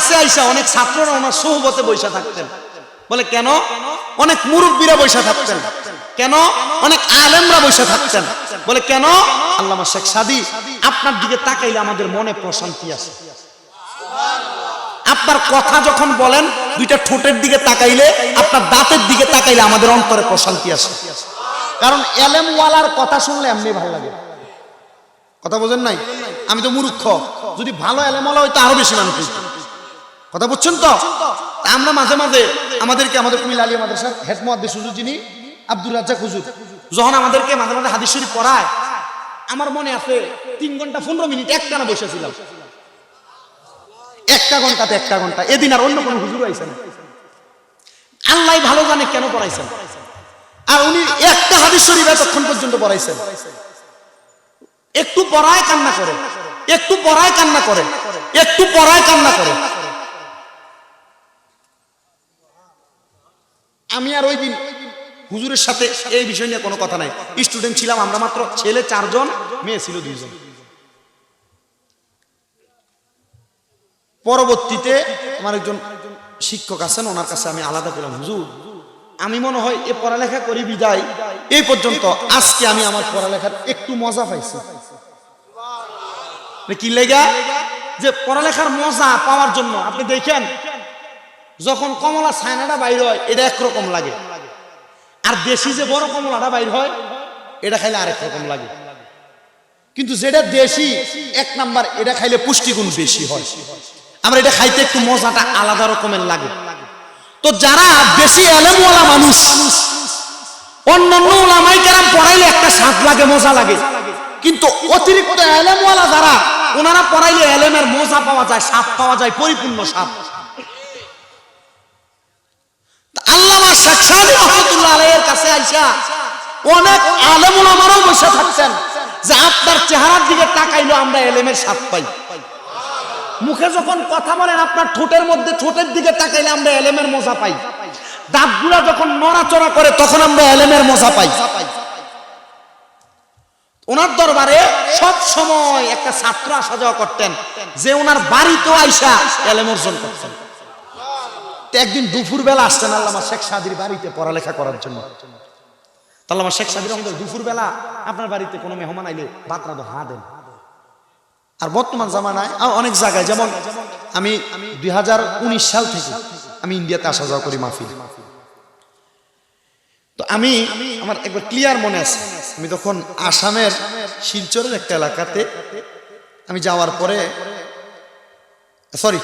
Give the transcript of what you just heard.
কাছে আইসা অনেক ছাত্ররা ওনার সোহবতে বসে থাকতেন। বলে কেন? অনেক মুরব্বীরা বসে থাকতেন। কেন? অনেক আলেমরা বসে থাকতেন। বলে কেন? আল্লামা শেখ সাদী, আপনার দিকে তাকাইলে আমাদের মনে প্রশান্তি আসে। আপনার কথা যখন বলেন, দুইটা ঠোঁটের দিকে তাকাইলে, আপনার দাঁতের দিকে তাকাইলে আমাদের অন্তরে প্রশান্তি আসে। কারণ এলেমওয়ালার কথা শুনলে এমনি ভালো লাগে। কথা বোঝেন নাই? আমি তো মূর্খ, যদি ভালো এলেমওয়ালা হইতো আরো বেশি মানতে। কথা বুঝছেন তো? আমরা মাঝে মাঝে আমাদেরকে আমাদের কুমিল্লা আলিয়া মাদ্রাসার হেড মুহাদ্দিস হুজুর যিনি আব্দুর রাজ্জাক হুজুর, যখন আমাদেরকে মাঝে মাঝে হাদিস শরীফ পড়ায়, আমার মনে আছে 3 ঘন্টা 15 মিনিট একটানা বসেছিলাম। একটা ঘন্টা। এদিন আর অন্য কোনো হুজুর আইছেন, আল্লাহ ভালো জানে কেন পড়াইছেন। আর উনি একটা হাদিস শরীফ এতক্ষণ পর্যন্ত পড়াইছেন। একটু পড়ায় কান্না করে, একটু পড়ায় কান্না করে, একটু পড়ায় কান্না করে। আমি আর ওই দিন হুজুরের সাথে এই বিষয় নিয়ে কোনো কথা নাই, স্টুডেন্ট ছিলাম আমরা, মাত্র ছেলে 4 জন, মেয়ে ছিল 2 জন। পরবর্তীতে আমার একজন শিক্ষক আছেন, ওনার কাছে আমি আলাদা পেলাম, হুজুর আমি মনে হয় এ পড়ালেখা করি বিদায় এই পর্যন্ত আজকে আমি আমার পড়ালেখার একটু মজা পাইছি। কি লেগা? যে পড়ালেখার মজা পাওয়ার জন্য আপনি দেখেন, যখন কমলা ছায়নাটা বাইর হয় এটা একরকম লাগে, আর দেশি যে বড় কমলাটা বাইর হয় এটা খাইলে আরেক রকম লাগে। কিন্তু যেটা দেশি 1 নাম্বার, এটা খাইলে পুষ্টিগুণ বেশি হয়। আমরা এটা খাইতে একটু মজাটা আলাদা রকমের লাগে। তো যারা বেশি এলেমওয়ালা মানুষ, অন্যান্য উলামায়ে কেরাম পড়াইলে একটা স্বাদ লাগে, মজা লাগে, কিন্তু অতিরিক্ত এলেমওয়ালা যারা, ওনারা পড়াইলে এলেমের মজা পাওয়া যায়, স্বাদ পাওয়া যায়, পরিপূর্ণ স্বাদ। আল্লামা শেখ সাদী রাহমাতুল্লাহ আলাইহির কাছে আইসা অনেক আলেম উলামারাও বসে থাকতেন, যে আপনার চেহারার দিকে তাকাইলো আমরা এলেমের স্বাদ পাই। মুখে যখন কথা বলেন, আপনার ঠোঁটের মধ্যে ঠোঁটের দিকে তাকাইলে আমরা এলেমের মজা পাই। দাঁতগুলা যখন নড়াচড়া করে তখন আমরা এলেমের মজা পাই। ওনার দরবারে সব সময় একটা ছাত্র আসা যাওয়া করতেন, যে ওনার বাড়িতেও আইসা এলেম অর্জন করতেন। একদিন দুপুর বেলা আসছেন আল্লামা শেখ সাদীর বাড়িতে পড়ালেখা করার জন্য। আল্লামা শেখ সাদী রহমাতুল্লাহ দুপুর বেলা আপনার বাড়িতে কোনো মেহমান আইলে ভাত রাঁধো, হা দেন। আর বর্তমান জামানায় অনেক জায়গায়, যেমন আমি 2019 সাল থেকে আমি ইন্ডিয়াতে আসা যাওয়া করি মাহফিল। তো আমি আমার একবার ক্লিয়ার মনে আছে, আমি তখন আসামের শিলচরের একটা এলাকাতে আমি যাওয়ার পরে, সরি